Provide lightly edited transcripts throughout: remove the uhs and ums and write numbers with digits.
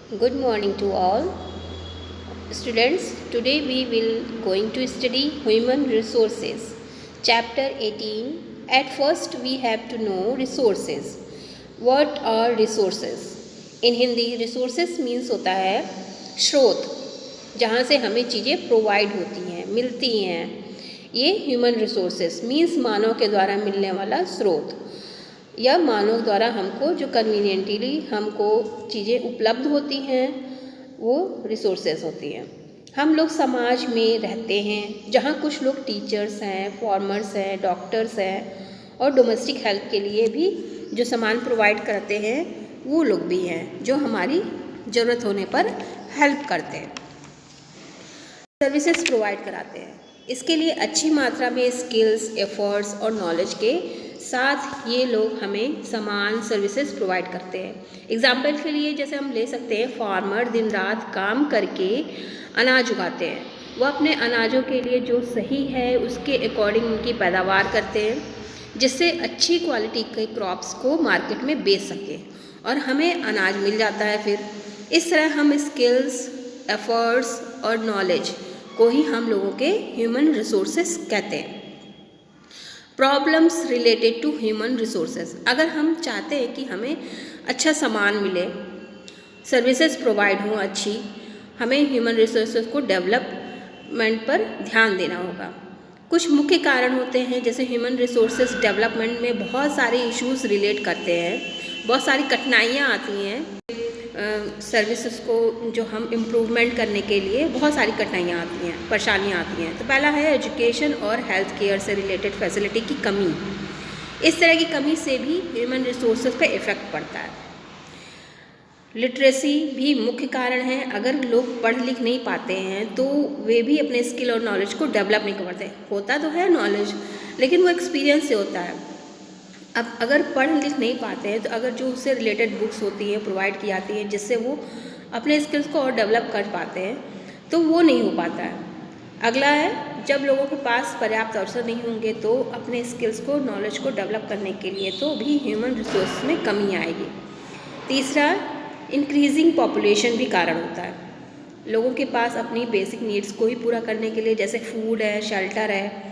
Good morning to all students. Today we will going to study human resources. Chapter 18. At first we have to know resources. What are resources? In Hindi resources means होता है स्रोत, जहाँ से हमें चीज़ें provide होती हैं, मिलती हैं. ये ह्यूमन रिसोर्सेज मीन्स मानव के द्वारा मिलने वाला स्रोत या मानव द्वारा हमको जो कन्वीनियंटली हमको चीज़ें उपलब्ध होती हैं वो रिसोर्सेज होती हैं. हम लोग समाज में रहते हैं जहाँ कुछ लोग टीचर्स हैं, फार्मर्स हैं, डॉक्टर्स हैं और डोमेस्टिक हेल्प के लिए भी जो सामान प्रोवाइड करते हैं वो लोग भी हैं जो हमारी ज़रूरत होने पर हेल्प करते हैं, सर्विसेज प्रोवाइड कराते हैं. इसके लिए अच्छी मात्रा में स्किल्स, एफर्ट्स और नॉलेज के साथ ये लोग हमें सामान सर्विसेज प्रोवाइड करते हैं. एग्जाम्पल के लिए जैसे हम ले सकते हैं, फार्मर दिन रात काम करके अनाज उगाते हैं. वो अपने अनाजों के लिए जो सही है उसके अकॉर्डिंग उनकी पैदावार करते हैं जिससे अच्छी क्वालिटी के क्रॉप्स को मार्केट में बेच सकें और हमें अनाज मिल जाता है. फिर इस तरह हम स्किल्स, एफर्ट्स और नॉलेज को ही हम लोगों के ह्यूमन रिसोर्सेस कहते हैं. Problems related to human resources. अगर हम चाहते हैं कि हमें अच्छा सामान मिले, सर्विसेज प्रोवाइड हों अच्छी, हमें ह्यूमन रिसोर्सेज को डेवलपमेंट पर ध्यान देना होगा. कुछ मुख्य कारण होते हैं जैसे ह्यूमन रिसोर्सेज डेवलपमेंट में बहुत सारे इश्यूज रिलेट करते हैं, बहुत सारी कठिनाइयाँ आती हैं. सर्विसेज को जो हम इम्प्रूवमेंट करने के लिए बहुत सारी कठिनाइयाँ आती हैं, परेशानियाँ आती हैं. तो पहला है एजुकेशन और हेल्थ केयर से रिलेटेड फैसिलिटी की कमी. इस तरह की कमी से भी ह्यूमन रिसोर्सेज पे इफ़ेक्ट पड़ता है. लिटरेसी भी मुख्य कारण है. अगर लोग पढ़ लिख नहीं पाते हैं तो वे भी अपने स्किल और नॉलेज को डेवलप नहीं कर पाते. होता तो है नॉलेज लेकिन वो एक्सपीरियंस से होता है. अब अगर पढ़ लिख नहीं पाते हैं तो अगर जो उससे रिलेटेड बुक्स होती हैं प्रोवाइड की जाती हैं जिससे वो अपने स्किल्स को और डेवलप कर पाते हैं तो वो नहीं हो पाता है. अगला है, जब लोगों के पास पर्याप्त अवसर नहीं होंगे तो अपने स्किल्स को, नॉलेज को डेवलप करने के लिए तो भी ह्यूमन रिसोर्स में कमी आएगी. तीसरा, इंक्रीजिंग पॉपुलेशन भी कारण होता है. लोगों के पास अपनी बेसिक नीड्स को ही पूरा करने के लिए जैसे फूड है, शेल्टर है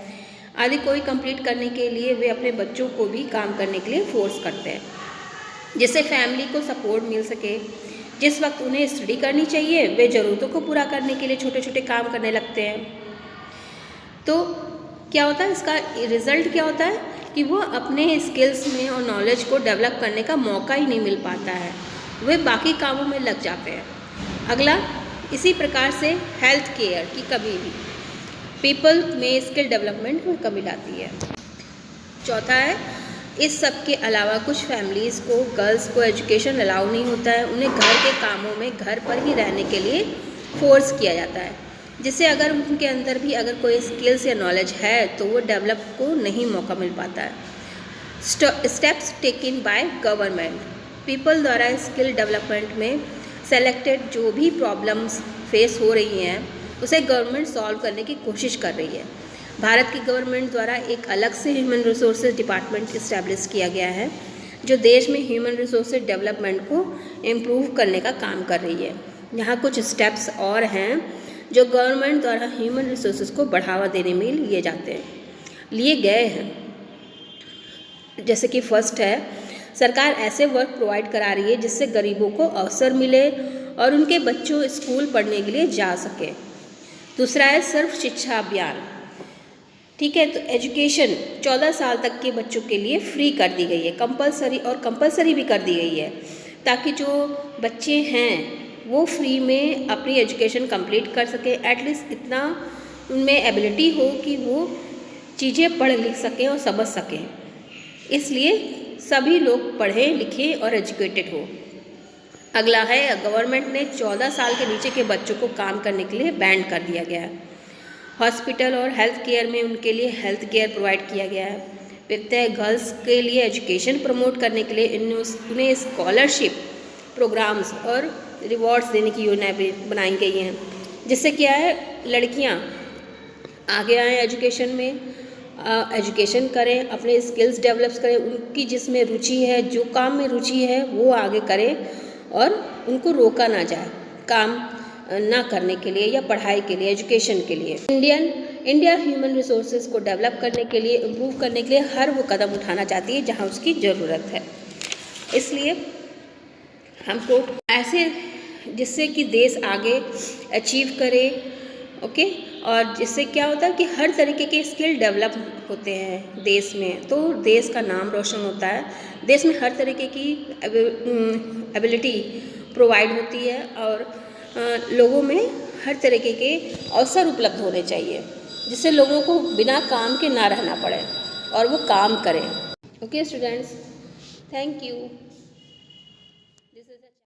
आदि को ही कंप्लीट करने के लिए वे अपने बच्चों को भी काम करने के लिए फोर्स करते हैं जिससे फैमिली को सपोर्ट मिल सके. जिस वक्त उन्हें स्टडी करनी चाहिए वे ज़रूरतों को पूरा करने के लिए छोटे छोटे काम करने लगते हैं. तो क्या होता है, इसका रिज़ल्ट क्या होता है कि वो अपने स्किल्स में और नॉलेज को डेवलप करने का मौका ही नहीं मिल पाता है, वे बाकी कामों में लग जाते हैं. अगला, इसी प्रकार से हेल्थ केयर की कमी भी पीपल में स्किल डेवलपमेंट में कमी लाती है. चौथा है, इस सब के अलावा कुछ फैमिलीज़ को, गर्ल्स को एजुकेशन अलाउ नहीं होता है. उन्हें घर के कामों में घर पर ही रहने के लिए फोर्स किया जाता है जिससे अगर उनके अंदर भी अगर कोई स्किल्स या नॉलेज है तो वो डेवलप को नहीं मौका मिल पाता है. Steps taken by government. People द्वारा स्किल डेवलपमेंट में सेलेक्टेड जो भी प्रॉब्लम्स फेस हो रही हैं उसे गवर्नमेंट सॉल्व करने की कोशिश कर रही है. भारत की गवर्नमेंट द्वारा एक अलग से ह्यूमन रिसोर्सेज डिपार्टमेंट इस्टेब्लिश किया गया है जो देश में ह्यूमन रिसोर्सेज डेवलपमेंट को इम्प्रूव करने का काम कर रही है. यहाँ कुछ स्टेप्स और हैं जो गवर्नमेंट द्वारा ह्यूमन रिसोर्सेज को बढ़ावा देने में लिए गए हैं. जैसे कि फर्स्ट है, सरकार ऐसे वर्क प्रोवाइड करा रही है जिससे गरीबों को अवसर मिले और उनके बच्चों स्कूल पढ़ने के लिए जा सके. दूसरा है सर्व शिक्षा अभियान. ठीक है, तो एजुकेशन 14 साल तक के बच्चों के लिए फ्री कर दी गई है, कंपलसरी भी कर दी गई है ताकि जो बच्चे हैं वो फ्री में अपनी एजुकेशन कंप्लीट कर सकें. एटलीस्ट इतना उनमें एबिलिटी हो कि वो चीज़ें पढ़ लिख सकें और समझ सकें. इसलिए सभी लोग पढ़ें लिखें और एजुकेटेड हो. अगला है, गवर्नमेंट ने 14 साल के नीचे के बच्चों को काम करने के लिए बैन कर दिया गया है. हॉस्पिटल और हेल्थ केयर में उनके लिए हेल्थ केयर प्रोवाइड किया गया है. फिर है, गर्ल्स के लिए एजुकेशन प्रमोट करने के लिए उन्हें स्कॉलरशिप प्रोग्राम्स और रिवॉर्ड्स देने की योजनाएं बनाई गई हैं जिससे क्या है, लड़कियां आगे आएँ एजुकेशन में, एजुकेशन करें, अपने स्किल्स डेवलप करें, उनकी जिसमें रुचि है, जो काम में रुचि है वो आगे करें और उनको रोका ना जाए काम ना करने के लिए या पढ़ाई के लिए, एजुकेशन के लिए। इंडिया ह्यूमन रिसोर्सेज को डेवलप करने के लिए, इम्प्रूव करने के लिए हर वो कदम उठाना चाहती है जहाँ उसकी ज़रूरत है। इसलिए हमको ऐसे जिससे कि देश आगे अचीव करे, ओके, और जिससे क्या होता है कि हर तरीके के स्किल डेवलप होते हैं देश में, तो देश का नाम रोशन होता है। देश में हर तरीके की एबिलिटी प्रोवाइड होती है और लोगों में हर तरीके के अवसर उपलब्ध होने चाहिए जिससे लोगों को बिना काम के ना रहना पड़े और वो काम करें। Okay students, thank you.